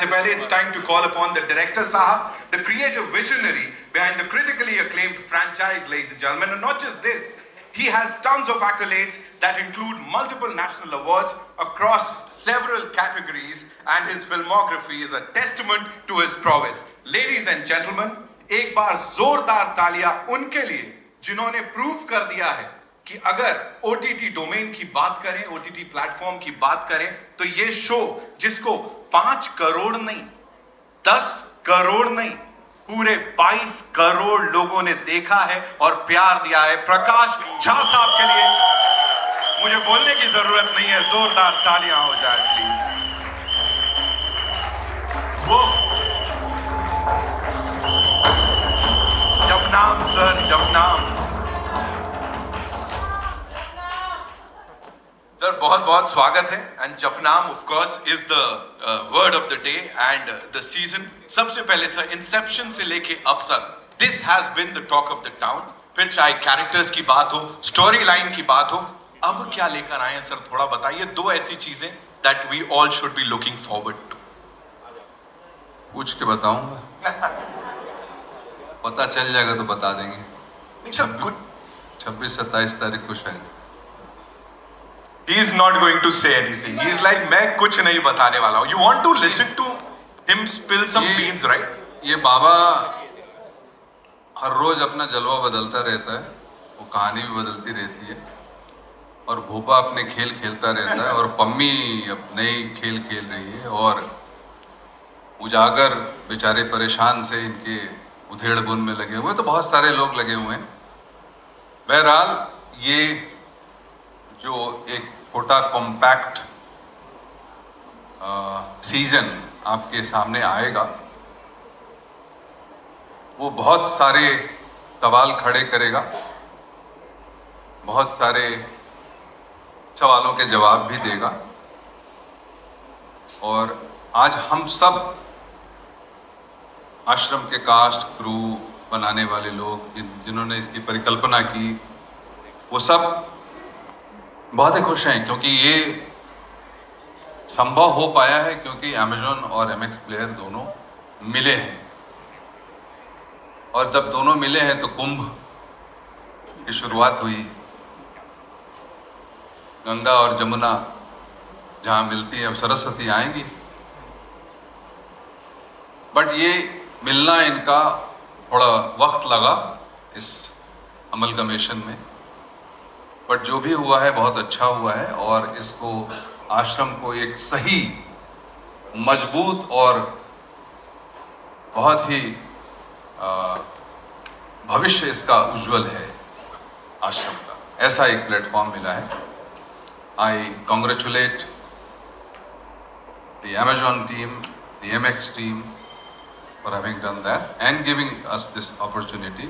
से पहले it's time to call upon the director Sahab, the creative visionary behind the critically acclaimed franchise, ladies and gentlemen. And not just this, he has tons of accolades that include multiple national awards across several categories, and his filmography is a testament to his prowess. Ladies and gentlemen, एक बार जोरदार तालियां उनके लिए जिन्होंने prove कर दिया है कि अगर OTT डोमेन की बात करें, OTT प्लेटफॉर्म की बात करें, तो ये शो जिसको 5 करोड़ नहीं, 10 करोड़ नहीं, पूरे 22 करोड़ लोगों ने देखा है और प्यार दिया है, प्रकाश झा साहब के लिए मुझे बोलने की जरूरत नहीं है, जोरदार तालियां हो जाए प्लीज। वो जब नाम सर, जब नाम सर, बहुत बहुत स्वागत है। And Japnaam of course is the word of the day and the season. सबसे पहले सर, इंसेप्शन से लेके अब तक this has been the talk of the town. फिर चाहे कैरेक्टर्स की बात हो, स्टोरी लाइन की बात हो, अब क्या लेकर आए हैं सर, थोड़ा बताइए। 2 ऐसी चीजें that we all should be looking forward to. पूछ के बताऊंगा। पता चल जाएगा तो बता देंगे। 26-27 तारीख को शायद। He is not going to say anything. He is like, मैं कुछ नहीं बताने वाला हूँ. You want to listen to him spill some beans, right? ये बाबा हर रोज अपना जलवा बदलता रहता है, वो कहानी भी बदलती रहती है, और भूपा अपने खेल खेलता रहता है, और पम्मी अब नई खेल खेल रही है, और उजागर बेचारे परेशान से इनके उधेड़ बुन में लगे हुए, तो बहुत सारे लोग लगे हुए हैं। बहरहाल ये जो एक छोटा कॉम्पैक्ट सीजन आपके सामने आएगा, वो बहुत सारे सवाल खड़े करेगा, बहुत सारे सवालों के जवाब भी देगा। और आज हम सब आश्रम के कास्ट, क्रू, बनाने वाले लोग, जिन्होंने इसकी परिकल्पना की, वो सब बहुत ही खुश हैं, क्योंकि ये संभव हो पाया है क्योंकि Amazon और MX प्लेयर दोनों मिले हैं। और जब दोनों मिले हैं तो कुंभ की शुरुआत हुई। गंगा और जमुना जहाँ मिलती है, अब सरस्वती आएंगी। बट ये मिलना इनका थोड़ा वक्त लगा इस अमलगमेशन में, बट जो भी हुआ है बहुत अच्छा हुआ है, और इसको आश्रम को एक सही, मजबूत और बहुत ही भविष्य इसका उज्जवल है आश्रम का, ऐसा एक प्लेटफॉर्म मिला है। I congratulate the Amazon team, the MX team for having done that and giving us this opportunity.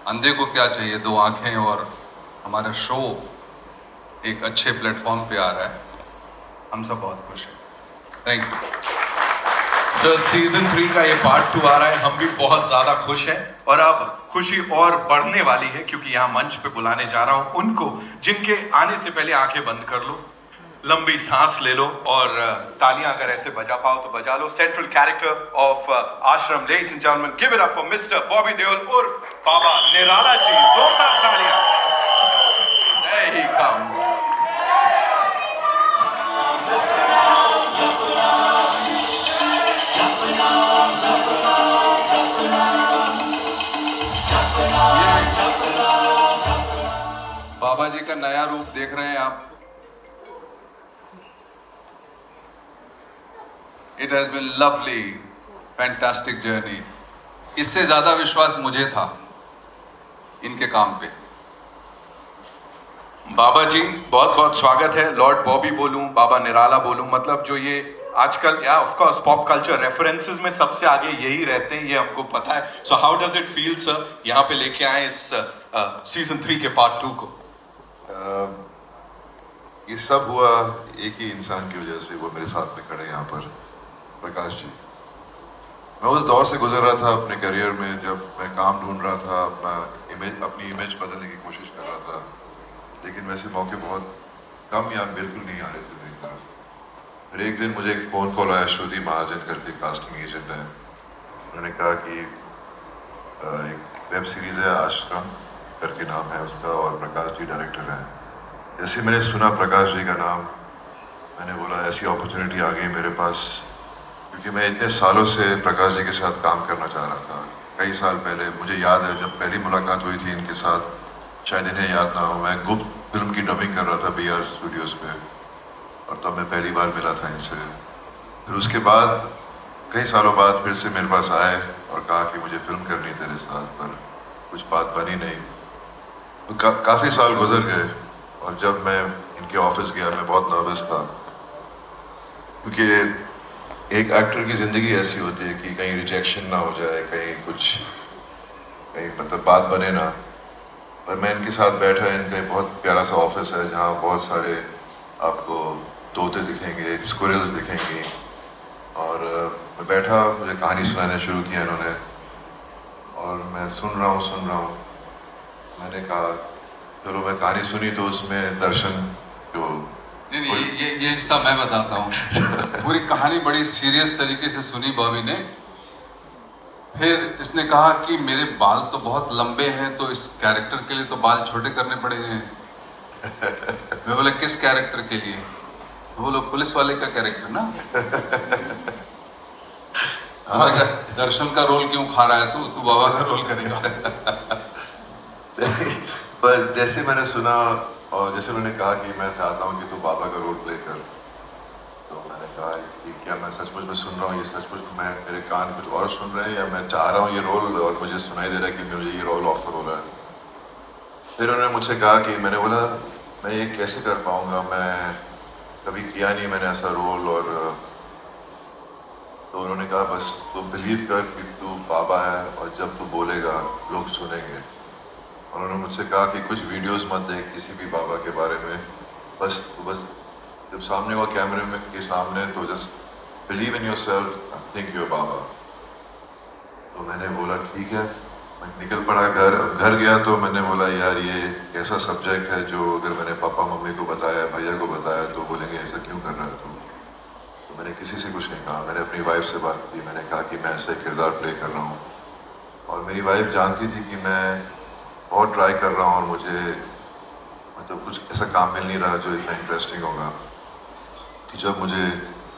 अंधे को क्या चाहिए, 2 आंखें, और हमारा शो एक अच्छे प्लेटफॉर्म पे आ रहा है। हम सब बहुत खुश हैं। Thank you sir. सीजन 3 का ये पार्ट 2 आ रहा है, हम भी बहुत ज्यादा खुश हैं, और अब खुशी और बढ़ने वाली है क्योंकि यहाँ मंच पे बुलाने जा रहा हूँ उनको जिनके आने से पहले आंखें बंद कर लो, लंबी सांस ले लो, और तालियां अगर ऐसे बजा पाओ तो बजा लो। सेंट्रल कैरेक्टर ऑफ आश्रम, ladies and gentleman, give it up for mister Bobby Deol उर्फ बाबा निराला जी। जोरदार तालियां। There he comes. बाबा जी का नया रूप देख रहे हैं आप। It has been lovely, fantastic journey. इससे ज्यादा विश्वास मुझे था इनके काम पे। बाबा जी बहुत बहुत स्वागत है। लॉर्ड बॉबी बोलूं, बाबा निराला बोलूं, मतलब जो ये आजकल या of course pop culture references में सबसे आगे यही रहते हैं, ये हमको पता है। So how does it feel sir, यहाँ पे लेके आए इस सीजन 3 के पार्ट 2 को? ये सब हुआ एक ही इंसान की वजह से, वो मेरे साथ में खड़े यहाँ पर, प्रकाश जी। मैं उस दौर से गुजर रहा था अपने करियर में जब मैं काम ढूंढ रहा था, अपनी इमेज बदलने की कोशिश कर रहा था, लेकिन वैसे मौके बहुत कम या बिल्कुल नहीं आ रहे थे मेरी तरफ। फिर एक दिन मुझे एक फ़ोन कॉल आया, श्रुति महाजन करके कास्टिंग एजेंट है। उन्होंने कहा कि एक वेब सीरीज़ है आश्रम करके नाम है उसका, और प्रकाश जी डायरेक्टर हैं। जैसे मैंने सुना प्रकाश जी का नाम, मैंने बोला ऐसी अपॉर्चुनिटी आ गई मेरे पास, क्योंकि मैं इतने सालों से प्रकाश जी के साथ काम करना चाह रहा था। कई साल पहले मुझे याद है जब पहली मुलाकात हुई थी इनके साथ, शायद इन्हें याद ना हो, मैं गुप्त फिल्म की डबिंग कर रहा था BR स्टूडियोज़ पे, और तब मैं पहली बार मिला था इनसे। फिर उसके बाद कई सालों बाद फिर से मेरे पास आए और कहा कि मुझे फिल्म करनी तेरे साथ, पर कुछ बात बनी नहीं। तो काफ़ी साल गुजर गए, और जब मैं इनके ऑफिस गया मैं बहुत नर्वस था, क्योंकि एक एक्टर की ज़िंदगी ऐसी होती है कि कहीं रिजेक्शन ना हो जाए, कहीं मतलब बात बने ना। पर मैं इनके साथ बैठा, इनका एक बहुत प्यारा सा ऑफिस है जहाँ बहुत सारे आपको तोते दिखेंगे, स्क्विरल्स दिखेंगी, और मैं बैठा, मुझे कहानी सुनाने शुरू किया इन्होंने, और मैं सुन रहा हूँ। मैंने कहा चलो, मैं कहानी सुनी तो उसमें दर्शन जो नहीं, ये हिस्सा मैं बताता हूँ। पूरी कहानी बड़ी सीरियस तरीके से सुनी बॉबी ने। फिर इसने कहा कि मेरे बाल तो बहुत लंबे हैं, तो इस कैरेक्टर के लिए तो बाल छोटे करने पड़ेंगे। मैं बोला किस कैरेक्टर के लिए? वो बोलो पुलिस वाले का कैरेक्टर ना। मैंने कहा, दर्शन का रोल क्यों खा रहा है तू बाबा का रोल करेगा। पर जैसे मैंने सुना, और जैसे उन्होंने कहा कि मैं चाहता हूँ कि तू बाबा का रोल प्ले कर, तो मैंने कहा कि क्या मैं सचमुच में सुन रहा हूँ, ये सचमुच में मेरे कान कुछ और सुन रहे हैं, या मैं चाह रहा हूँ ये रोल और मुझे सुनाई दे रहा है कि मुझे ये रोल ऑफर हो रहा है। फिर उन्होंने मुझसे कहा कि, मैंने बोला मैं ये कैसे कर पाऊँगा, मैं कभी किया नहीं मैंने ऐसा रोल, और तो उन्होंने कहा बस तू बिलीव कर कि तू बाबा है, और जब तू बोलेगा लोग सुनेंगे। और उन्होंने मुझसे कहा कि कुछ वीडियोस मत देख किसी भी बाबा के बारे में, बस जब सामने हुआ कैमरे में के सामने, तो just believe in yourself, think your Baba. तो मैंने बोला ठीक है, मैं निकल पड़ा घर गया, तो मैंने बोला यार ये कैसा सब्जेक्ट है जो अगर मैंने पापा मम्मी को बताया, भैया को बताया, तो बोलेंगे ऐसा क्यों कर रहा है तू। तो मैंने किसी से कुछ नहीं कहा, मैंने अपनी वाइफ से बात की, मैंने कहा कि मैं ऐसा किरदार प्ले कर रहा हूँ, और मेरी वाइफ जानती थी कि मैं बहुत ट्राई कर रहा हूँ, और मुझे मतलब कुछ ऐसा काम मिल नहीं रहा जो इतना इंटरेस्टिंग होगा। तो जब मुझे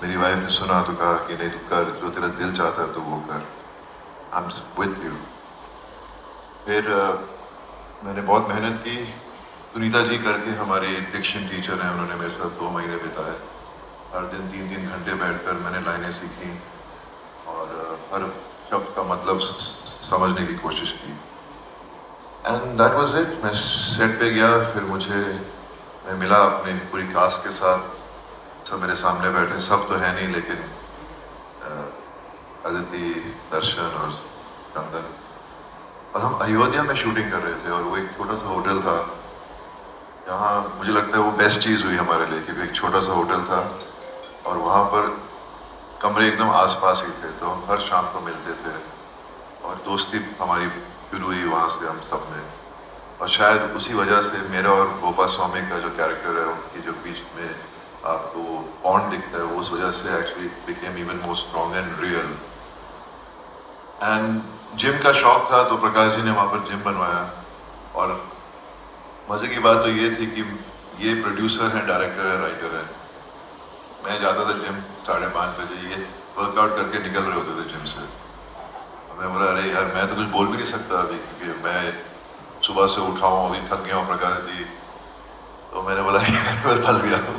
मेरी वाइफ ने सुना तो कहा कि नहीं, तू कर, जो तेरा दिल चाहता है तो वो कर, आई एम विद यू। फिर मैंने बहुत मेहनत की। सुनीता जी करके हमारे डिक्शन टीचर हैं, उन्होंने मेरे साथ 2 महीने बिताए। हर दिन 3-3 घंटे बैठकर मैंने लाइनें सीखी, और हर शब्द का मतलब समझने की कोशिश की। And that was it. मैं सेट पे गया, फिर मैं मिला अपने पूरी कास्ट के साथ। सब मेरे सामने बैठे, सब तो है नहीं, लेकिन अदिति, दर्शन और चंदन, और हम अयोध्या में शूटिंग कर रहे थे, और वो एक छोटा सा होटल था जहाँ मुझे लगता है वो बेस्ट चीज़ हुई हमारे लिए, क्योंकि एक छोटा सा होटल था और वहाँ पर कमरे एकदम आसपास ही थे, तो हम हर शाम को मिलते थे, और दोस्ती हमारी शुरू हुई वहाँ से हम सब में। और शायद उसी वजह से मेरा और गोपा स्वामी का जो कैरेक्टर है, उनकी जो बीच में आपको बॉन्ड दिखता है, वो उस वजह से actually became even more strong and real. And gym का शौक था, तो प्रकाश जी ने वहाँ पर जिम बनवाया, और मज़े की बात तो ये थी कि ये प्रोड्यूसर है, डायरेक्टर है, राइटर है। मैं जाता था जिम 5:30 बजे, ये वर्कआउट करके निकल रहे होते थे जिम से। मैं बोला अरे यार, मैं तो कुछ बोल भी नहीं सकता अभी, क्योंकि मैं सुबह से उठा हूँ, अभी थक गया हूँ प्रकाश जी। तो मैंने बोला मैं फंस गया हूँ।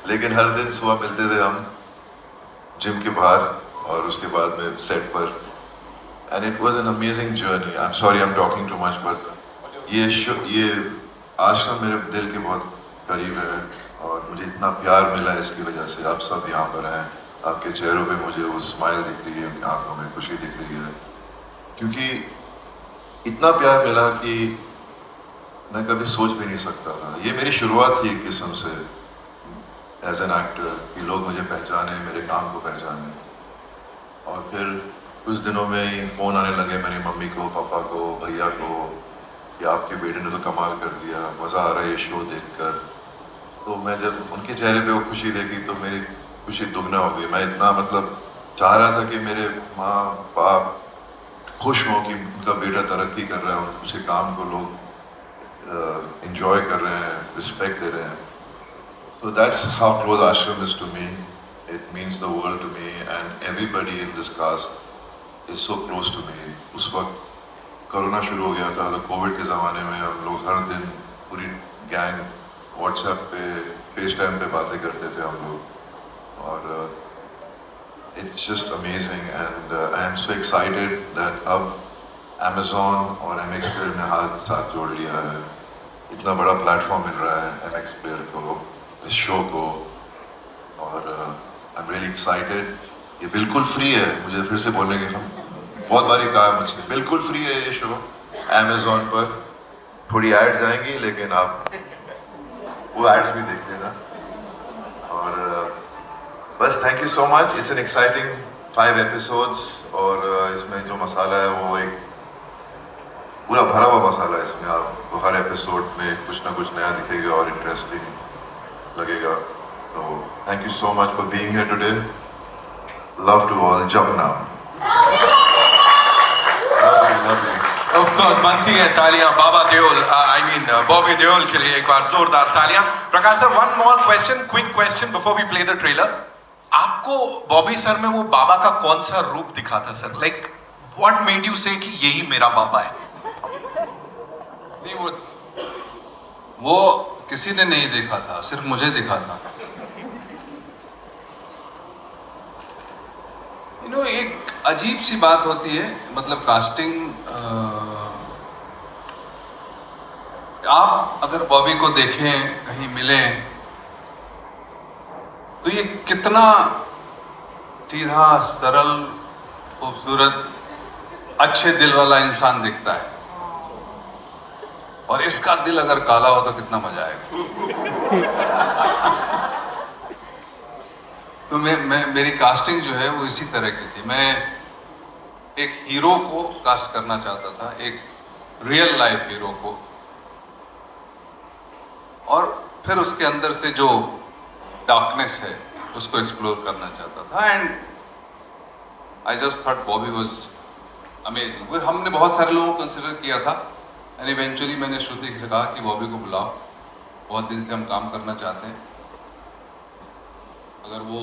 लेकिन हर दिन सुबह मिलते थे हम जिम के बाहर, और उसके बाद में सेट पर। And it was an amazing journey. I am sorry I am talking too much, but ये आश्रम मेरे दिल के बहुत करीब है, और मुझे इतना प्यार मिला इसकी वजह से। आप सब यहाँ पर हैं, आपके चेहरों पे मुझे वो स्माइल दिख रही है, उनकी आंखों में खुशी दिख रही है, क्योंकि इतना प्यार मिला कि मैं कभी सोच भी नहीं सकता था। ये मेरी शुरुआत थी एक किस्म से एज एन एक्टर, कि लोग मुझे पहचाने, मेरे काम को पहचाने। और फिर कुछ दिनों में ही फ़ोन आने लगे मेरी मम्मी को, पापा को, भैया को, कि आपके बेटे ने तो कमाल कर दिया, मज़ा आ रहा है ये शो देखकर। तो मैं जब उनके चेहरे पे वो खुशी देखी, तो मेरी खुशी दुगना हो गई। मैं इतना मतलब चाह रहा था कि मेरे माँ बाप खुश हों कि उनका बेटा तरक्की कर रहा है, उनके काम को लोग enjoy कर रहे हैं, respect दे रहे हैं. So that's how close Ashram is to me. It means the world to me, and everybody in this cast is so close to me. उस वक्त कोरोना शुरू हो गया था, तो कोविड के ज़माने में हम लोग हर दिन पूरी गैंग व्हाट्सएप पे, फेस टाइम पे बातें करते थे हम लोग, और it's just amazing, and I am so excited that अब Amazon और MX Player ने हाथ साथ जोड़ लिया है, इतना बड़ा प्लेटफॉर्म मिल रहा है MX Player को, इस शो को, और आई एम रियली एक्साइटेड। ये बिल्कुल फ्री है, मुझे फिर से बोलने के हम बहुत बारी कहा है मुझसे, बिल्कुल फ्री है ये शो Amazon पर, थोड़ी एड्स आएंगी लेकिन आप वो एड्स भी देख लेना। और बस thank you so much, it's an exciting 5 episodes, और इसमें जो मसाला है वो एक पूरा भरा हुआ मसाला है। इसमें आपको हर एपिसोड में कुछ ना कुछ नया दिखेगा और इंटरेस्टिंग लगेगा। तो thank you so much for being here today, love to all, जब नाम Of course, बनती है तालियां बाबा देओल, बॉबी देओल के लिए एक बार जोरदार तालियां। प्रकाश sir, one more question, quick question before we play the trailer. आपको बॉबी सर में वो बाबा का कौन सा रूप दिखा था sir? Like, what made you say कि यही मेरा बाबा है? नहीं, वो किसी ने नहीं देखा था, सिर्फ मुझे दिखा था। एक अजीब सी बात होती है, मतलब कास्टिंग, आप अगर बॉबी को देखें, कहीं मिलें, तो ये कितना सीधा, सरल, खूबसूरत, अच्छे दिल वाला इंसान दिखता है, और इसका दिल अगर काला हो तो कितना मजा आएगा। तो मेरी कास्टिंग जो है वो इसी तरह की थी। मैं एक हीरो को कास्ट करना चाहता था, एक रियल लाइफ हीरो को, और फिर उसके अंदर से जो डार्कनेस है उसको एक्सप्लोर करना चाहता था। And I just thought Bobby was amazing. हमने बहुत सारे लोगों को कंसिडर किया था, एंड इवेंचुअली मैंने श्रुति से कहा कि बॉबी को बुलाओ, बहुत दिन से हम काम करना चाहते हैं, अगर वो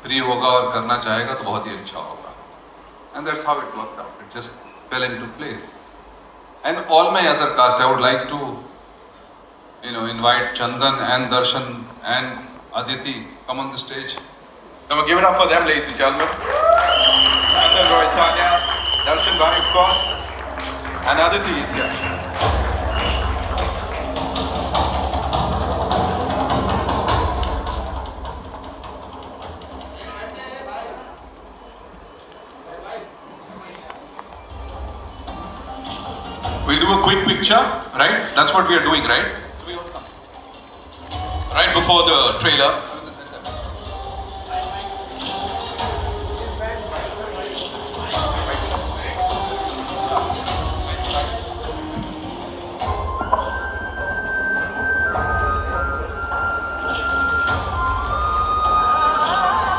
फ्री होगा और करना चाहेगा तो बहुत ही अच्छा होगा। And that's how it worked out, it just fell into place. And all my other cast, I would like to invite Chandan and Darshan and Aditi come on the stage. Now give it up for them, ladies and gentlemen. Chandan, Roy, Sanya, Darshan Bhai, of course, and Aditi is here. We'll do a quick picture, right? That's what we are doing, right? Right before the trailer.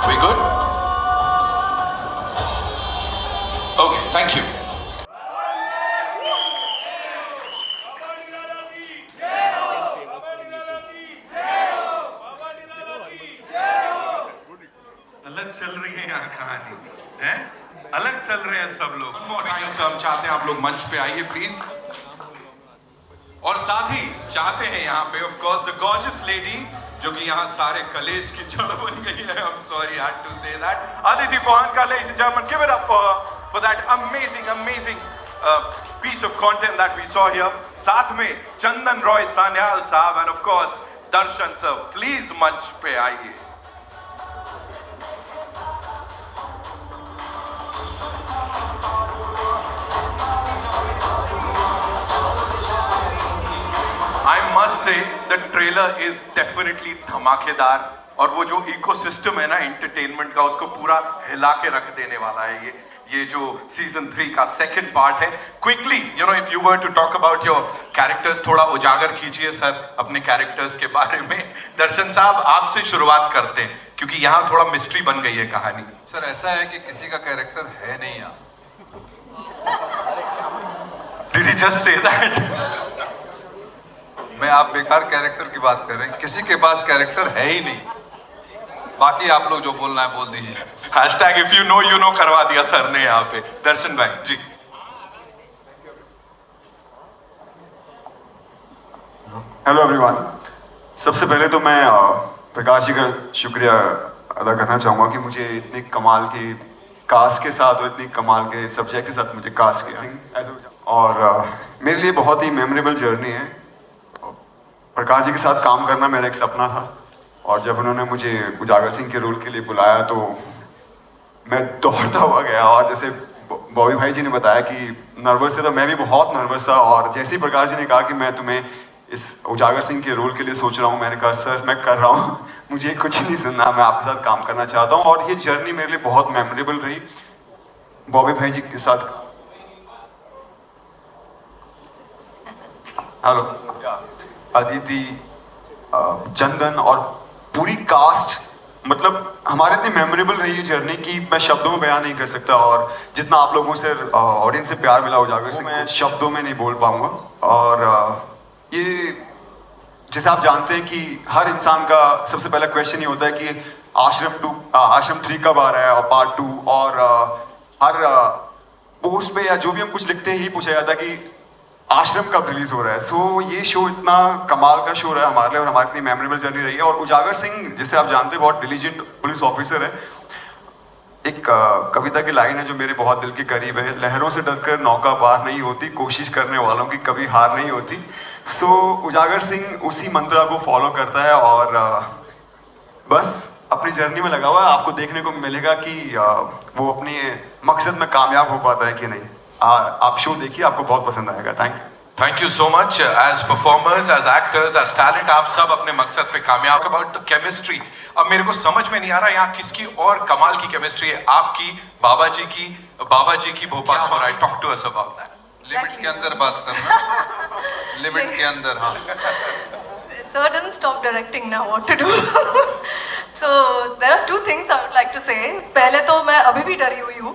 We good? Okay, thank you. अलग चल रही है यहाँ कहानी, हैं? अलग चल रहे हैं सब लोग। हम चाहते हैं आप लोग मंच पे आइए प्लीज, और साथ ही चाहते हैं यहाँ पे of course the gorgeous lady, जो कि यहाँ सारे कलेश की जड़ बन गई है। I'm sorry, I had to say that. Aditi Pohanka, ladies and gentlemen, give it up for that amazing piece of content that we saw here. साथ में चंदन रॉय सान्याल साहब and of course Darshan sir, please मंच पे आइए। I must say the trailer is definitely धमाकेदार, और वो जो इकोसिस्टम है ना एंटरटेनमेंट का, उसको पूरा हिला के रख देने वाला है ये जो सीजन 3 का सेकंड पार्ट है. Quickly if you were to talk about your characters, थोड़ा उजागर कीजिए सर अपने कैरेक्टर्स के बारे में. दर्शन साहब, आपसे शुरुआत करते हैं क्योंकि यहाँ थोड़ा मिस्ट्री बन गई है कहानी. सर ऐसा है कि किसी का कैरेक्टर है नहीं यहाँ. Did he just say that? मैं आप बेकार कैरेक्टर की बात कर रहे हैं, किसी के पास कैरेक्टर है ही नहीं. बाकी आप लोग जो बोलना है बोल दीजिए. हैशटैग इफ यू नो करवा दिया सर ने यहाँ पे. दर्शन भाई जी. Hello everyone. सबसे पहले तो मैं प्रकाश जी का शुक्रिया अदा करना चाहूँगा कि मुझे इतनी कमाल की कास्ट के साथ और इतनी कमाल के सब्जेक्ट के साथ मुझे कास्ट किया. और मेरे लिए बहुत ही मेमोरेबल जर्नी है. प्रकाश जी के साथ काम करना मेरा एक सपना था और जब उन्होंने मुझे उजागर सिंह के रोल के लिए बुलाया तो मैं दौड़ता हुआ गया. और जैसे बॉबी भाई जी ने बताया कि नर्वस थे, तो मैं भी बहुत नर्वस था. और जैसे ही प्रकाश जी ने कहा कि मैं तुम्हें इस उजागर सिंह के रोल के लिए सोच रहा हूँ, मैंने कहा सर मैं कर रहा हूँ, मुझे कुछ नहीं सुनना, मैं आपके साथ काम करना चाहता हूँ. और ये जर्नी मेरे लिए बहुत मेमोरेबल रही. बॉबी भाई जी के साथ हेलो अदिति, चंदन और पूरी कास्ट, मतलब हमारे इतनी मेमोरेबल रही है जर्नी कि मैं शब्दों में बयान नहीं कर सकता. और जितना आप लोगों से ऑडियंस से प्यार मिला उजागर सिंह, मैं शब्दों में नहीं बोल पाऊंगा. और ये जैसे आप जानते हैं कि हर इंसान का सबसे पहला क्वेश्चन ये होता है कि आश्रम 3 कब आ रहा है और पार्ट 2. और हर पोस्ट पे या जो भी हम कुछ लिखते हैं ही पूछा जाता है कि आश्रम कब रिलीज हो रहा है. सो ये शो इतना कमाल का शो रहा है हमारे लिए और हमारी इतनी मेमोरेबल जर्नी रही है. और उजागर सिंह जैसे आप जानते हैं बहुत डिलीजेंट पुलिस ऑफिसर है. एक कविता की लाइन है जो मेरे बहुत दिल के करीब है, लहरों से डरकर नौका पार नहीं होती, कोशिश करने वालों की कभी हार नहीं होती. सो उजागर सिंह उसी मंत्रा को फॉलो करता है और बस अपनी जर्नी में लगा हुआ है. आपको देखने को मिलेगा कि वो अपने मकसद में कामयाब हो पाता है कि नहीं. आप शो देखिए, आपको बहुत पसंद आएगा. Thank you so much. As performers, as actors, as talent, आप सब अपने मकसद पे कामयाब. अबाउट द केमिस्ट्री, अब मेरे को समझ में नहीं आ रहा यहाँ किसकी और कमाल की केमिस्ट्री है, आपकी, बाबा जी की Bhopal. I talk to us about that. Limit के अंदर बात करना. लिमिट के अंदर. हाँ Sir didn't stop directing now. What to do? So there are two things I would like to say. पहले तो मैं अभी भी डरी हुई हूँ.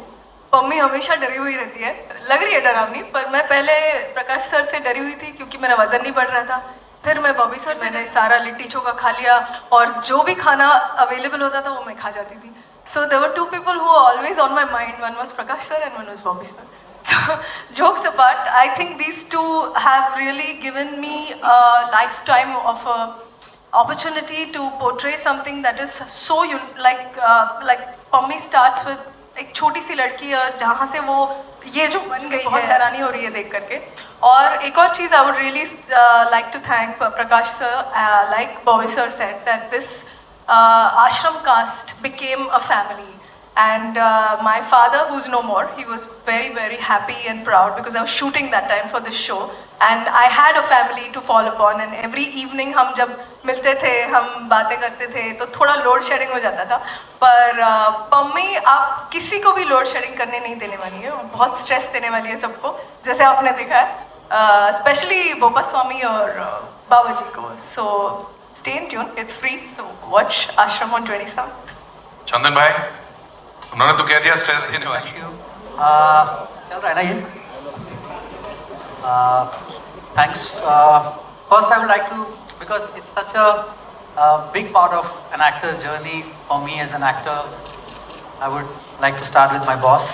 पम्मी हमेशा डरी हुई रहती है, लग रही है डरावनी, पर मैं पहले प्रकाश सर से डरी हुई थी क्योंकि मेरा वजन नहीं बढ़ रहा था. फिर मैं बॉबी सर से, मैंने सारा लिट्टी चोखा खा लिया और जो भी खाना अवेलेबल होता था वो मैं खा जाती थी. So there were two people who were always on my mind. One was Prakash sir and one was Bobby sir. So jokes apart, I think these two have really given me a lifetime of a opportunity to portray something that is so like Pammi starts with एक छोटी सी लड़की और जहाँ से वो ये जो बन गई, बहुत हैरानी हो रही है देख करके. और एक और चीज़ I would really like to thank Prakash sir, like Bobby sir said that this ashram caste became a family. And my father, who's no more, he was very, very happy and proud because I was shooting that time for this show. And I had a family to fall upon. And every evening हम जब मिलते थे, हम बातें करते थे, तो थोड़ा लोड शेडिंग हो जाता था. पर पम्मी आप किसी को भी लोड शेडिंग करने नहीं देने वाली है. बहुत स्ट्रेस देने वाली है सबको, जैसे आपने देखा है, स्पेशली बोपा स्वामी और बाबा जी को. सो stay in tune, it's free, so watch Ashram on 27th. चंदन भाई, उन्होंने तो कह दिया स्ट्रेस देने वाली. चल रहा है ना ये. Thanks. First I would like to, because it's such a big part of an actor's journey for me as an actor, I would like to start with my boss,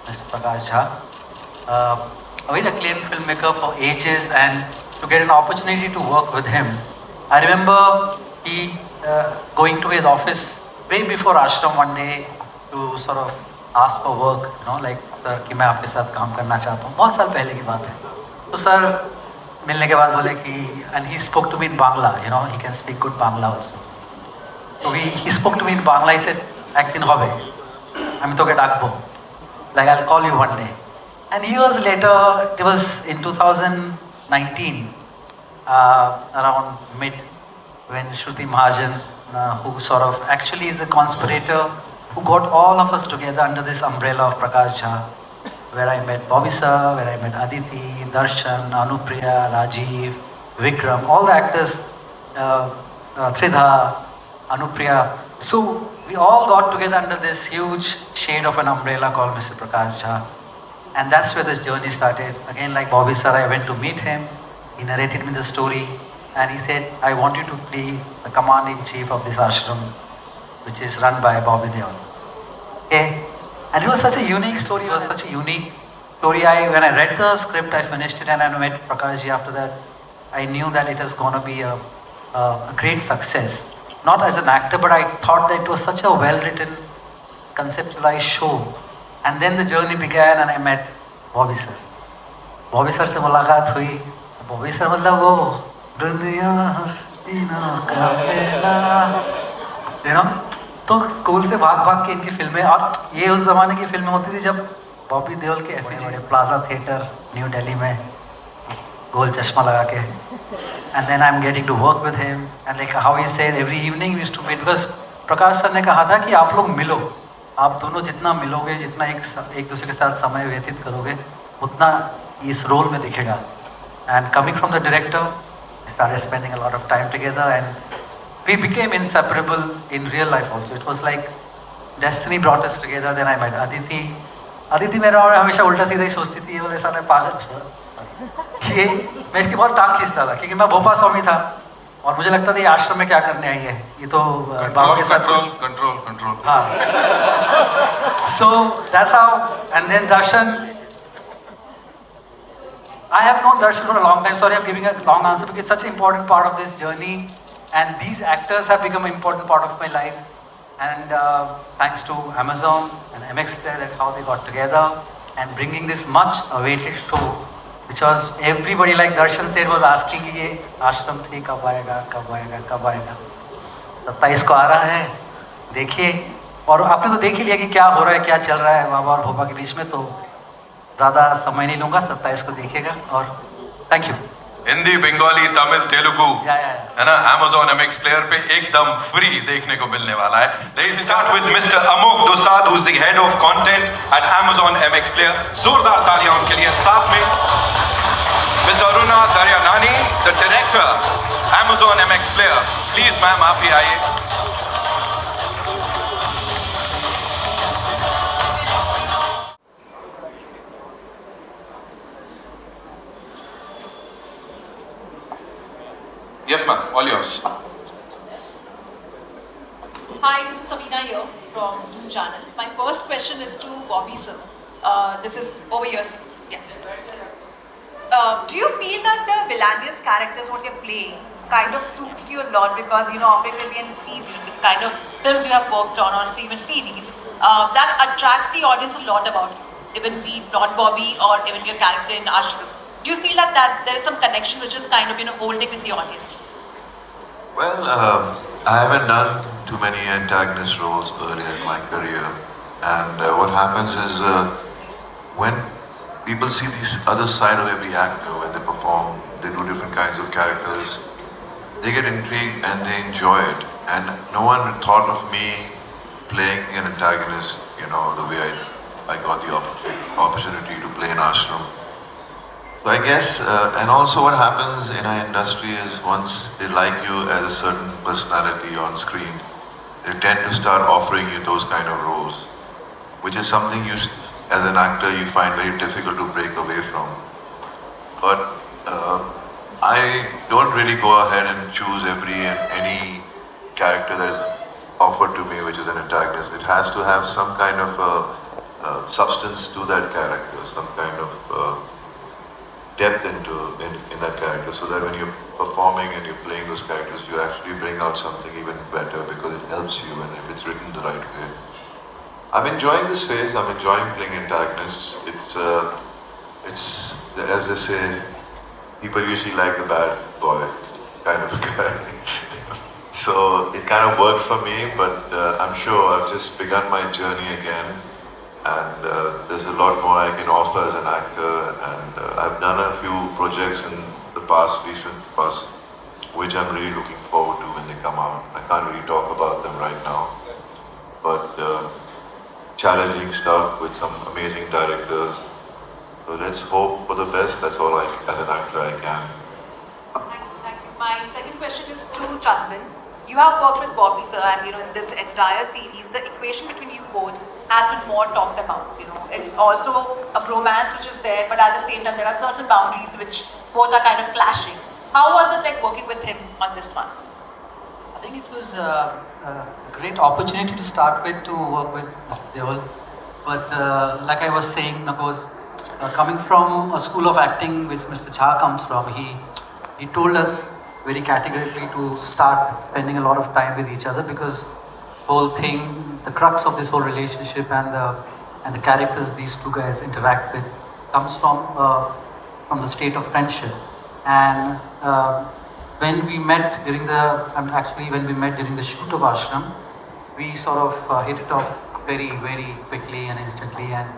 Mr. Prakash Jha. A very acclaimed filmmaker for ages, and to get an opportunity to work with him. I remember he going to his office way before Ashram one day to sort of ask for work, like sir कि मैं आपके साथ काम करना चाहता हूँ. बहुत साल पहले की बात है. तो सर मिलने के बाद बोले कि, and he spoke to me in Bangla, he can speak good Bangla also. So he spoke to me in Bangla. He said একদিন হবে, আমি তোকে ডাকবো, like I'll call you one day. And years later, it was in 2019, around mid, when Shruti Mahajan who sort of actually is a conspirator who got all of us together under this umbrella of Prakash Jha, where I met Bobby sir, where I met Aditi, Darshan, Anupriya, Rajiv, Vikram, all the actors, Tridha, Anupriya. So we all got together under this huge shade of an umbrella called Mr. Prakash Jha. And that's where this journey started. Again, like Bobby sir, I went to meet him. He narrated me the story. And he said, I want you to play the command-in-chief of this ashram, which is run by Bobby Deol. Okay? And it was such a unique story. It was such a unique story. When I read the script, I finished it and I met Prakash ji after that. I knew that it was going to be a great success. Not as an actor, but I thought that it was such a well-written, conceptualized show. And then the journey began and I met Bobby sir. Bobby sir से मुलाकात हुई. Bobby sir मतलब वो दुनिया हसीना का मेला, you know? तो school से भाग भाग के इनकी फिल्में, और ये उस जमाने की फिल्में होती थी जब बॉबी देओल के effigy plaza theatre new Delhi में गोल चश्मा लगा के. And then I'm getting to work with him and like how he said every evening we used to meet because Prakash sir ने कहा था कि आप लोग मिलो, आप दोनों जितना मिलोगे, जितना एक दूसरे के साथ समय व्यतीत करोगे, उतना इस रोल में दिखेगा. And coming from the director, we started spending a lot of time together and we became inseparable in real life also. It was like destiny brought us together. Then I met Aditi. Aditi मेरा और हमेशा उल्टा सीधा ही सोचती थी, ये बोले साले पागल, ये मैं इसकी बहुत टांग खींचता था क्योंकि मैं भोपा स्वामी था और मुझे लगता था ये आश्रम में क्या करने आई है, ये तो बाबा के साथ कंट्रोल. हाँ. So that's how. And then Darshan, I have known Darshan for a long time. Sorry, I'm giving a long answer because it's such an important part of this journey. And these actors have become an important part of my life. And thanks to Amazon and MX Player, that how they got together and bringing this much awaited show, which was everybody, like Darshan said, was asking कि ये आश्रम थी कब आएगा कब आएगा कब आएगा. 27 को आ रहा है, देखिए. और आपने तो देख ही लिया कि क्या हो रहा है, क्या चल रहा है बाबा और भोपा के बीच में. तो ज़्यादा समय नहीं लूँगा, 27 को देखिएगा. और थैंक यू. हिंदी, बंगाली, तमिल, तेलुगु, है ना, Amazon MX Player पे एकदम फ्री देखने को मिलने वाला है. Let's start with Mr. Amok Dosad, who's the head of content at Amazon MX Player. जोरदार तालियां उनके लिए. साथ में Ms. Aruna Daryanani, the director, Amazon MX Player. Please, ma'am, आप ही आइए. Yes, ma'am. All yours. Hi, this is Sabina here from Zoom channel. My first question is to Bobby sir. This is over here. Yeah. Do you feel that the villainous characters what you're playing kind of suits you a lot because operating will be in TV, the kind of films you have worked on or even series that attracts the audience a lot about you, even be not Bobby or even your character in Ashram. Do you feel that there is some connection which is kind of holding with the audience? Well, I haven't done too many antagonist roles earlier in my career, and what happens is when people see this other side of every actor, when they perform, they do different kinds of characters, they get intrigued and they enjoy it. And no one thought of me playing an antagonist, the way I got the opportunity to play an ashram. So I guess, and also what happens in our industry is once they like you as a certain personality on screen, they tend to start offering you those kind of roles, which is something you, as an actor, you find very difficult to break away from. But I don't really go ahead and choose any character that is offered to me, which is an antagonist. It has to have some kind of substance to that character, some kind of depth in that character, so that when you're performing and you're playing those characters, you actually bring out something even better because it helps you and if it's written the right way. I'm enjoying this phase. I'm enjoying playing antagonists. It's as they say, people usually like the bad boy kind of guy. So it kind of worked for me, but I'm sure I've just begun my journey again. And there's a lot more I can offer as an actor, and I've done a few projects in the recent past, which I'm really looking forward to when they come out. can't really talk about them right now. But challenging stuff with some amazing directors. So let's hope for the best. That's all as an actor, I can. Thank you. My second question is to Chandan. You have worked with Bobby sir, and in this entire series, the equation between you both has been more talked about. It's also a bromance which is there, but at the same time, there are certain boundaries which both are kind of clashing. How was it like working with him on this one? I think it was a great opportunity to start with to work with Mr. Deol. But like I was saying, because coming from a school of acting which Mr. Jha comes from, he told us very categorically to start spending a lot of time with each other, because whole thing, the crux of this whole relationship and the characters these two guys interact with comes from the state of friendship. And when we met during the shoot of Ashram, we sort of hit it off very, very quickly and instantly, and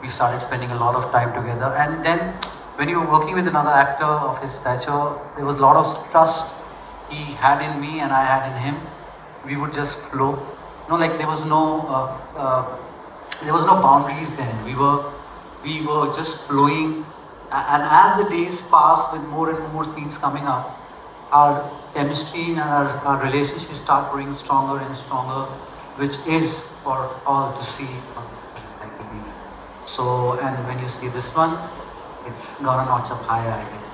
we started spending a lot of time together. And then when you were working with another actor of his stature, there was a lot of trust he had in me and I had in him. We would just flow. Like there was no boundaries then. We were just flowing. And as the days passed, with more and more scenes coming up, our chemistry and our relationship start growing stronger and stronger, which is for all to see on the screen, like the movie. So, and when you see this one, it's gonna notch up higher, I guess.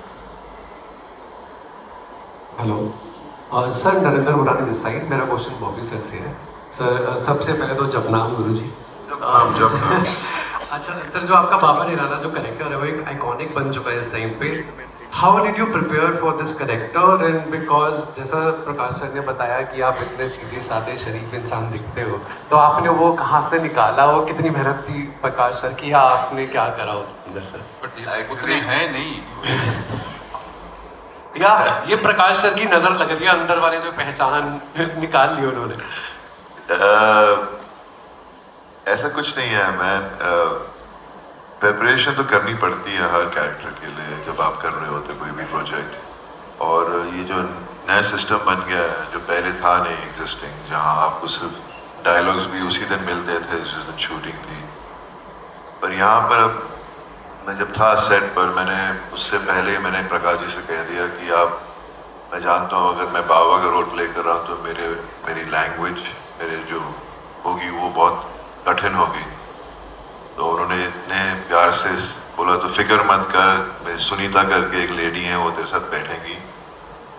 Hello sir, Narendra Murani this side. मेरा question Bobby sir से है. Sir सबसे पहले तो जपनाम गुरुजी. जब अच्छा sir, जो आपका बाबा निराला जो करेक्टर है वो एक आइकॉनिक बन चुका है इस टाइम पे. How did you prepare for this character? And because जैसा प्रकाश सर ने बताया कि आप इतने सीधे साधे शरीफ इंसान दिखते हो, तो आपने वो कहाँ से निकाला? वो कितनी मेहनत थी प्रकाश सर की, या आपने क्या करा उस अंदर सर? बट उतने हैं नहीं. या ये प्रकाश सर की नज़र लग रही है, अंदर वाले जो पहचान निकाल ली उन्होंने. ऐसा कुछ नहीं है. मैं प्रिपरेशन तो करनी पड़ती है हर कैरेक्टर के लिए जब आप कर रहे होते कोई भी प्रोजेक्ट. और ये जो नया सिस्टम बन गया है जो पहले था नहीं एग्जिस्टिंग, जहाँ आपको सिर्फ डायलॉग्स भी उसी दिन मिलते थे जिस दिन शूटिंग थी. पर यहाँ पर अब मैं जब था सेट पर, मैंने उससे पहले मैंने प्रकाश जी से कह दिया कि मैं जानता हूँ अगर मैं बाबा का रोल प्ले कर रहा हूँ तो मेरी लैंग्वेज मेरे जो होगी वो बहुत कठिन होगी. तो उन्होंने इतने प्यार से बोला तो फिक्र मत कर, सुनीता करके एक लेडी हैं वो तेरे साथ बैठेंगी.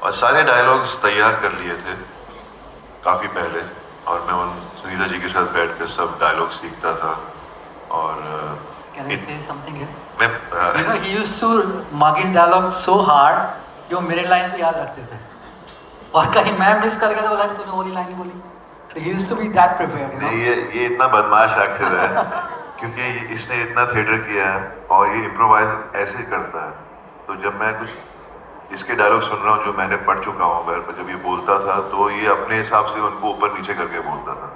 और सारे डायलॉग्स तैयार कर लिए थे काफ़ी पहले, और मैं उन सुनीता जी के साथ बैठ कर सब डायलॉग सीखता था. और Can I say something here? He used to mug his dialogue so hard कि वो मेरे लाइन्स भी याद रखते थे, और कहीं मैं मिस कर गया तो बोला तूने वो लाइन ही बोली. So he used to be that prepared. नहीं, ये इतना बदमाश एक्टर है क्योंकि इसने इतना थिएटर किया है और ये इम्प्रोवाइज ऐसे करता है. तो जब मैं कुछ इसके डायलॉग सुन रहा हूँ जो मैंने पढ़ चुका हूँ घर पर, जब ये बोलता था तो ये अपने हिसाब से उनको ऊपर नीचे करके बोलता था.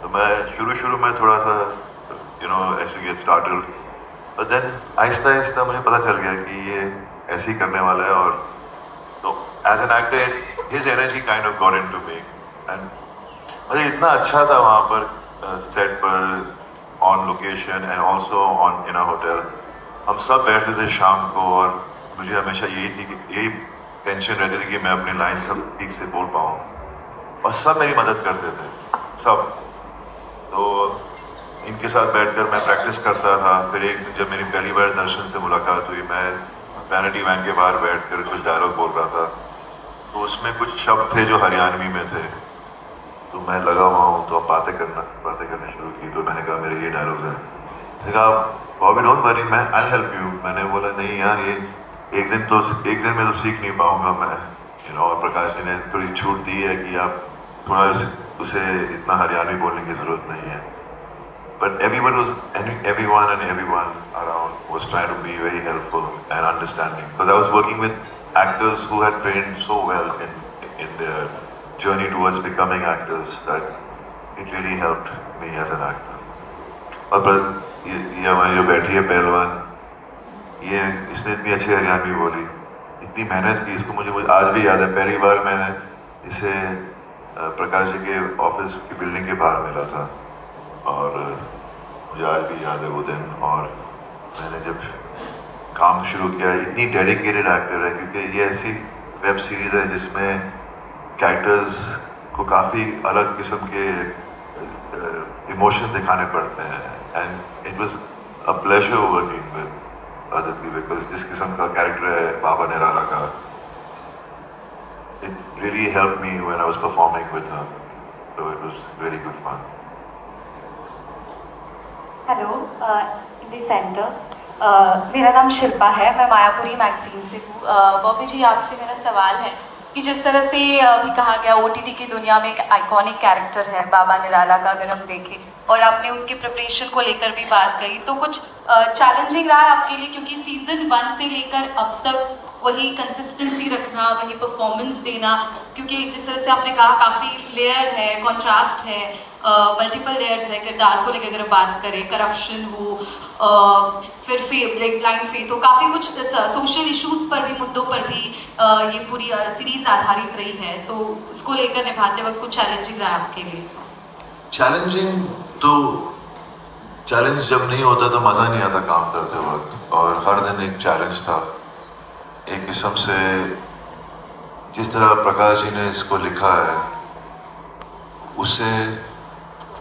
तो मैं शुरू में थोड़ा सा ऐसे get started, but then Aahista Aahista मुझे पता चल गया कि ये ऐसे ही करने वाला है. और तो as an actor his energy kind of got into me. And मुझे इतना अच्छा था वहाँ पर सेट पर, on location and also in a hotel. हम सब बैठते थे शाम को और मुझे हमेशा यही टेंशन रहती थी कि मैं अपनी लाइन सब ठीक से बोल पाऊँ, और सब मेरी मदद करते थे सब. तो इनके साथ बैठकर मैं प्रैक्टिस करता था. फिर एक दिन जब मेरी पहली बार दर्शन से मुलाकात हुई, मैं वैनिटी वैन के बाहर बैठकर कुछ डायलॉग बोल रहा था, तो उसमें कुछ शब्द थे जो हरियाणवी में थे. तो मैं लगा हुआ हूँ तो बातें करने शुरू की. तो मैंने कहा मेरे ये डायलॉग है. मैंने कहा बॉबी डोंट वरी, मैं आई हेल्प यू. मैंने बोला नहीं यार, ये एक दिन में तो सीख नहीं पाऊँगा मैं. और प्रकाश जी ने थोड़ी छूट दी है कि आप थोड़ा उसे इतना हरियाणवी बोलने की ज़रूरत नहीं है. But everyone around was trying to be very helpful and understanding, because I was working with actors who had trained so well in their journey towards becoming actors that it really helped me as an actor. और ये हमारी जो बैठी है पहलवान, इसने इतनी अच्छी हरियाणवी बोली, इतनी मेहनत की. इसको मुझे आज भी याद है, पहली बार मैंने इसे प्रकाश जी के ऑफिस की बिल्डिंग के बाहर मिला था और मुझे आज भी याद है वो दिन। और मैंने जब काम शुरू किया, इतनी डेडिकेटेड एक्टर है क्योंकि ये ऐसी वेब सीरीज़ है जिसमें कैरेक्टर्स को काफ़ी अलग किस्म के इमोशंस दिखाने पड़ते हैं and it was a pleasure working with Aditi because जिस किस्म का कैरेक्टर है बाबा निराला का, it really helped me when I was performing with her. So it was very good fun. Hello in the centre, मेरा नाम शिल्पा है, मैं मायापुरी मैगजीन से हूँ। बॉबी जी, आपसे मेरा सवाल है कि जिस तरह से अभी कहा गया OTT की दुनिया में एक आइकॉनिक कैरेक्टर है बाबा निराला का, अगर हम देखें, और आपने उसके प्रिपरेशन को लेकर भी बात कही, तो कुछ चैलेंजिंग रहा है आपके लिए? क्योंकि सीज़न 1 से लेकर अब तक वही कंसिस्टेंसी रखना, वही परफॉर्मेंस देना, क्योंकि जिस तरह से आपने कहा काफ़ी लेयर है, कॉन्ट्रास्ट है, मल्टीपल लेयर्स है किरदार को लेकर। अगर बात करें करप्शन हो, फिर ब्लाइंड फेथ हो, काफ़ी कुछ सोशल इश्यूज़ पर भी, मुद्दों पर भी ये पूरी सीरीज़ आधारित रही है, तो उसको लेकर निभाते वक्त कुछ चैलेंजिंग रहा आपके लिए? चैलेंजिंग तो चैलेंज जब नहीं होता तो मज़ा नहीं आता काम करते वक्त, और हर दिन एक चैलेंज था। एक किस्म से जिस तरह प्रकाश जी ने इसको लिखा है उससे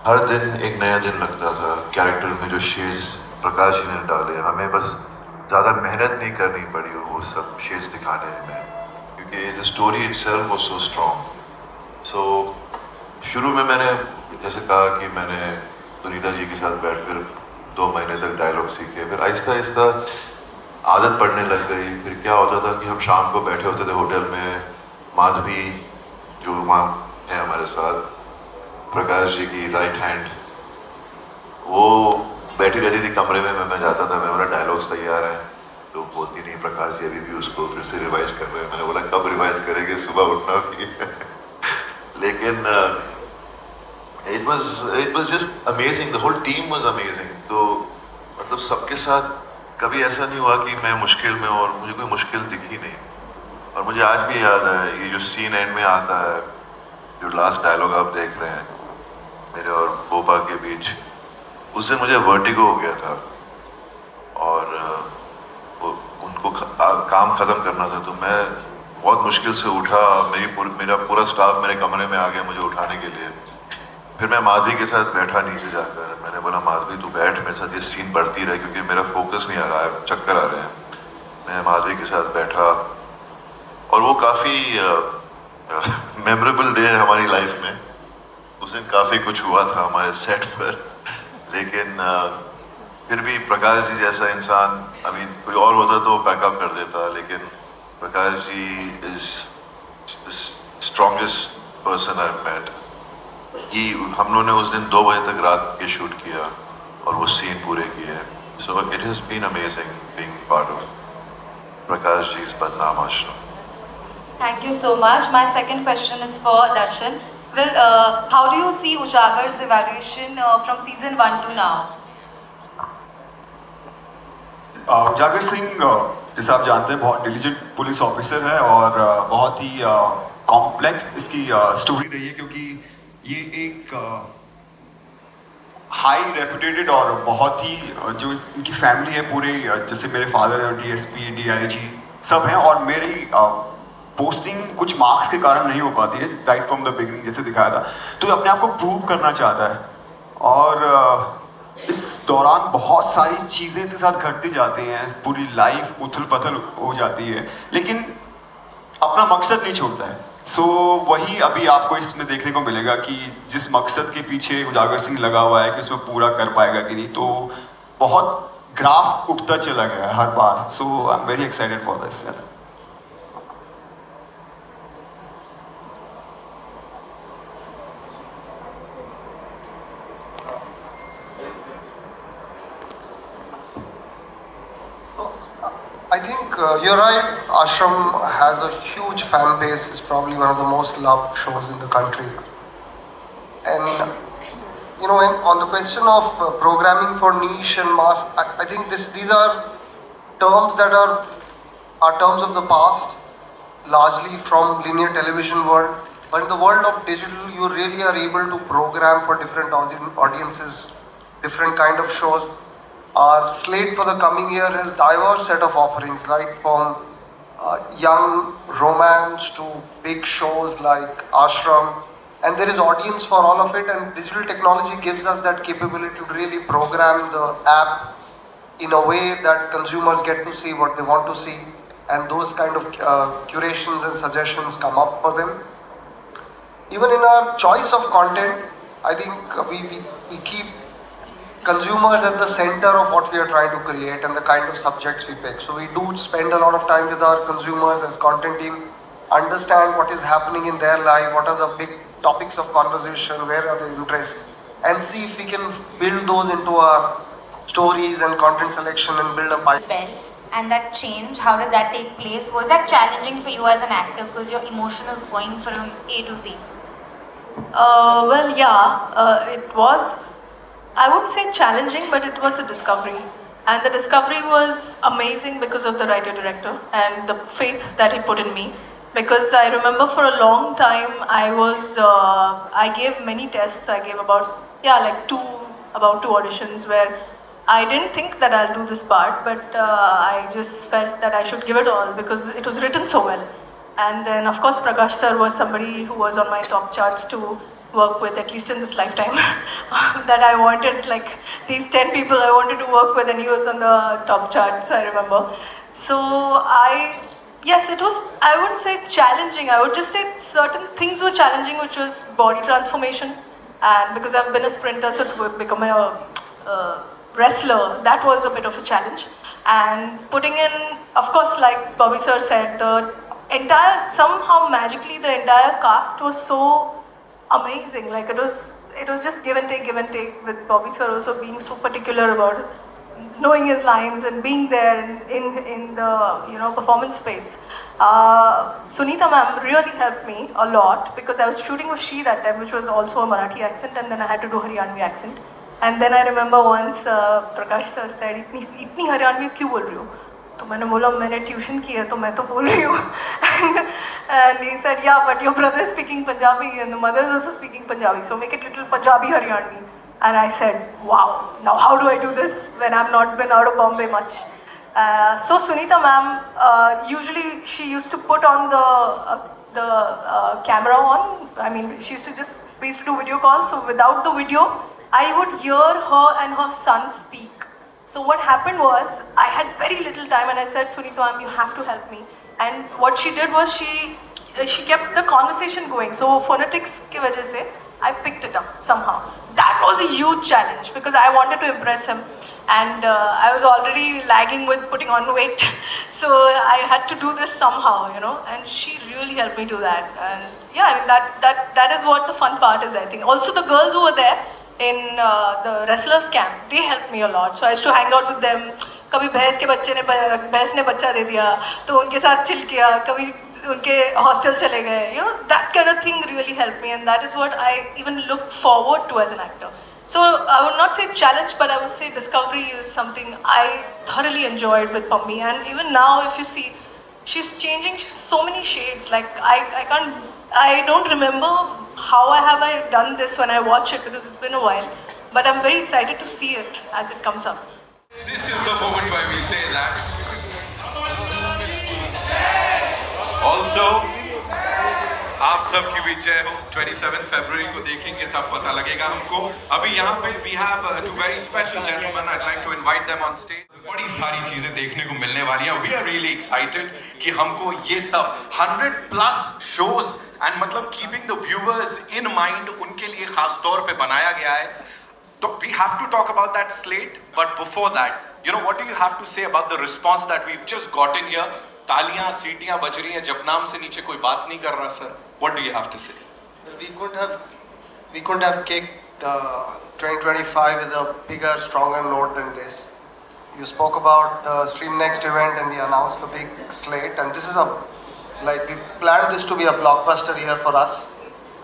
हर दिन एक नया दिन लगता था। कैरेक्टर में जो शेड्स प्रकाश जी ने डाले, हमें बस ज़्यादा मेहनत नहीं करनी पड़ी वो सब शेड्स दिखाने में, क्योंकि the story itself was so strong. So शुरू में मैंने जैसे कहा कि मैंने सुनीता जी के साथ बैठकर 2 महीने तक डायलॉग सीखे, फिर आहिस्ता आहिस्ता आदत पड़ने लग गई। फिर क्या होता था कि हम शाम को बैठे होते थे होटल में, माधवी जो वहाँ है हमारे साथ, प्रकाश जी की राइट हैंड, वो बैठी रहती थी कमरे में, मैं जाता था, मैं बोला डायलॉग्स तैयार हैं, तो बोलती नहीं प्रकाश जी अभी भी उसको फिर से रिवाइज कर रहे हैं। मैंने बोला कब रिवाइज करेंगे, सुबह उठना भी है। लेकिन it was just amazing, the whole team was amazing. तो मतलब सबके साथ कभी ऐसा नहीं हुआ कि मैं मुश्किल में, और मुझे कोई मुश्किल दिखी नहीं। और मुझे आज भी याद है ये जो सीन एंड में आता है, जो लास्ट डायलॉग आप देख रहे हैं मेरे और बोपा के बीच, उस दिन मुझे वर्टिगो हो गया था और उनको काम ख़त्म करना था, तो मैं बहुत मुश्किल से उठा। मेरा पूरा स्टाफ मेरे कमरे में आ गया मुझे उठाने के लिए। फिर मैं माधवी के साथ बैठा नीचे जाकर, मैंने बोला माधवी तू बैठ मेरे साथ, ये सीन बढ़ती रहे क्योंकि मेरा फोकस नहीं आ रहा है, चक्कर आ रहे हैं। मैं माधवी के साथ बैठा और वो काफ़ी मेमोरेबल डे है हमारी लाइफ में। उस दिन काफ़ी कुछ हुआ था हमारे सेट पर, लेकिन फिर भी प्रकाश जी जैसा इंसान, अभी कोई और होता तो पैकअप कर देता, लेकिन Prakash ji is the strongest person I have met. हम लोगों ने उस दिन 2 बजे तक रात के शूट किया और वो सीन पूरे किए। So it has been amazing being part of Prakash ji's Badnaam Aashram. Thank you so much. My second question is for Darshan. Well, how do you see Ujagar's evaluation from season 1 to now? उजागर सिंह जैसा आप जानते हैं बहुत डिलीजेंट पुलिस ऑफिसर है और बहुत ही complex इसकी स्टोरी रही है, क्योंकि ये एक हाई रेपुटेटेड और बहुत ही जो इनकी फैमिली है पूरे, जैसे मेरे फादर हैं DSP DIG सब हैं, और मेरी पोस्टिंग कुछ मार्क्स के कारण नहीं हो पाती है राइट फ्रॉम द बिगिनिंग जैसे दिखाया था। तो ये अपने आप को प्रूव करना चाहता है और इस दौरान बहुत सारी चीज़ें इसके साथ घटती जाती हैं, पूरी लाइफ उथल पथल हो जाती है, लेकिन अपना मकसद नहीं छोड़ता है। सो वही अभी आपको इसमें देखने को मिलेगा कि जिस मकसद के पीछे उजागर सिंह लगा हुआ है कि उसमें पूरा कर पाएगा कि नहीं, तो बहुत ग्राफ उठता चला गया है हर बार। So I am very excited for this. I think you're right. Ashram has a huge fan base. It's probably one of the most loved shows in the country. And you know, on the question of programming for niche and mass, I think these are terms that are terms of the past, largely from linear television world. But in the world of digital, you really are able to program for different audiences, different kind of shows. Our slate for the coming year has diverse set of offerings, right from young romance to big shows like Ashram, and there is audience for all of it. And digital technology gives us that capability to really program the app in a way that consumers get to see what they want to see, and those kind of curations and suggestions come up for them. Even in our choice of content, I think we keep consumers at the center of what we are trying to create and the kind of subjects we pick. So we do spend a lot of time with our consumers as content team, understand what is happening in their life, what are the big topics of conversation, where are the interests, and see if we can build those into our stories and content selection and build a pipeline. Well, and that change, how did that take place? Was that challenging for you as an actor because your emotion is going from A to Z? Well, yeah, it was, I wouldn't say challenging, but it was a discovery. And the discovery was amazing because of the writer-director and the faith that he put in me. Because I remember for a long time, I gave many tests. I gave about two auditions where I didn't think that I'll do this part, but I just felt that I should give it all because it was written so well. And then, of course, Prakash sir was somebody who was on my top charts to work with, at least in this lifetime. That I wanted, like, these 10 people I wanted to work with, and he was on the top charts, I remember. So yes, it was, I wouldn't say challenging, I would just say certain things were challenging, which was body transformation. And because I've been a sprinter, so to become a wrestler, that was a bit of a challenge. And putting in, of course, like Bobby sir said, somehow magically the entire cast was so amazing. Like it was just give and take, with Bobby sir also being so particular about knowing his lines and being there in the performance space. Sunita ma'am really helped me a lot because I was shooting with She that time, which was also a Marathi accent, and then I had to do Haryanvi accent. And then I remember once Prakash sir said, "इतनी हरियाणवी क्यों बोल रही हो?" तो मैंने बोला, मैंने tuition की है तो मैं तो बोल रही हूँ. And he said, "Yeah, but your brother is speaking Punjabi and the mother is also speaking Punjabi, so make it little Punjabi Haryanvi." And I said, wow, now how do I do this when I've not been out of Bombay much? So Sunita ma'am, usually she used to put on the camera on. I mean, we used to do video calls, so without the video, I would hear her and her son speak. So what happened was, I had very little time and I said, "Sunita ma'am, you have to help me." And what she did was, she kept the conversation going. So phonetics ki wajah se, I picked it up somehow. That was a huge challenge because I wanted to impress him, and I was already lagging with putting on weight. So I had to do this somehow, and she really helped me do that. And yeah, I mean, that is what the fun part is, I think. Also the girls who were there in the wrestlers camp, they helped me a lot. So I used to hang out with them. कभी भैंस ने बच्चा दे दिया तो उनके साथ chill किया, कभी उनके हॉस्टल चले गए, that kind of thing really helped me, and that is what I even look forward to as an actor. So I would not say challenge, but I would say discovery is something I thoroughly enjoyed with Pammi. And even now, if you see, she's changing so many shades. Like I don't remember how have I done this when I watch it because it's been a while, but I'm very excited to see it as it comes up. This is the moment where we say that. Also, आप सब की भी जय हो. 27 फरवरी को देखेंगे तब पता लगेगा हमको. अभी यहाँ पे we have two very special gentlemen. I'd like to invite them on stage. बड़ी सारी चीजें देखने को मिलने वाली हैं. We are really excited कि हमको ये सब 100+ shows and मतलब keeping the viewers in mind, उनके लिए खास तौर पे बनाया गया है. So we have to talk about that slate, but before that, what do you have to say about the response that we've just gotten here? तालियां सीटियां बज रही हैं, जपनाम से नीचे कोई बात नहीं कर रहा sir. What do you have to say? Well, we couldn't have kicked 2025 with a bigger, stronger note than this. You spoke about the Stream Next event and we announced the big slate, and this is we planned this to be a blockbuster year for us.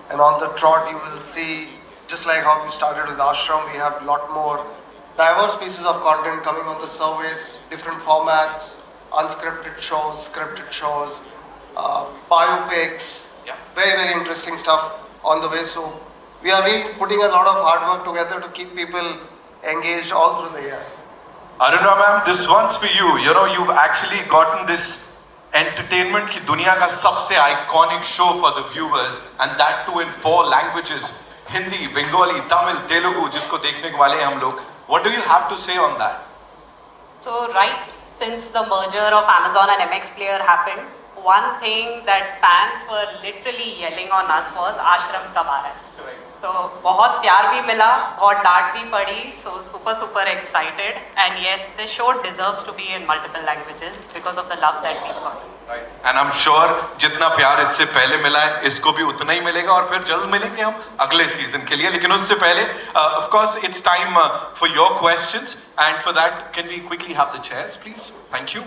And on the trot, you will see, just like how we started with Ashram, we have a lot more diverse pieces of content coming on the service, different formats, unscripted shows, scripted shows, biopics, very, very interesting stuff on the way. So we are really putting a lot of hard work together to keep people engaged all through the year. Aruna ma'am, this one's for you. You know, you've actually gotten this entertainment की दुनिया का सबसे iconic show for the viewers, and that too in 4 languages: Hindi, Bengali, Tamil, Telugu, जिसको देखने वाले हैं हम लोग. What do you have to say on that? So right since the merger of Amazon and MX Player happened, one thing that fans were literally yelling on us was Ashram कब आ रहा है? So बहुत प्यार भी मिला, बहुत डांट भी पड़ी. So super excited, and yes, this show deserves to be in multiple languages because of the love that we got. And I'm sure जितना प्यार इससे पहले मिला है, इसको भी उतना ही मिलेगा, और फिर जल्द मिलेंगे हम अगले सीजन के लिए. लेकिन उससे पहले, of course, it's time for your questions, and for that, can we quickly have the chairs, please? Thank you.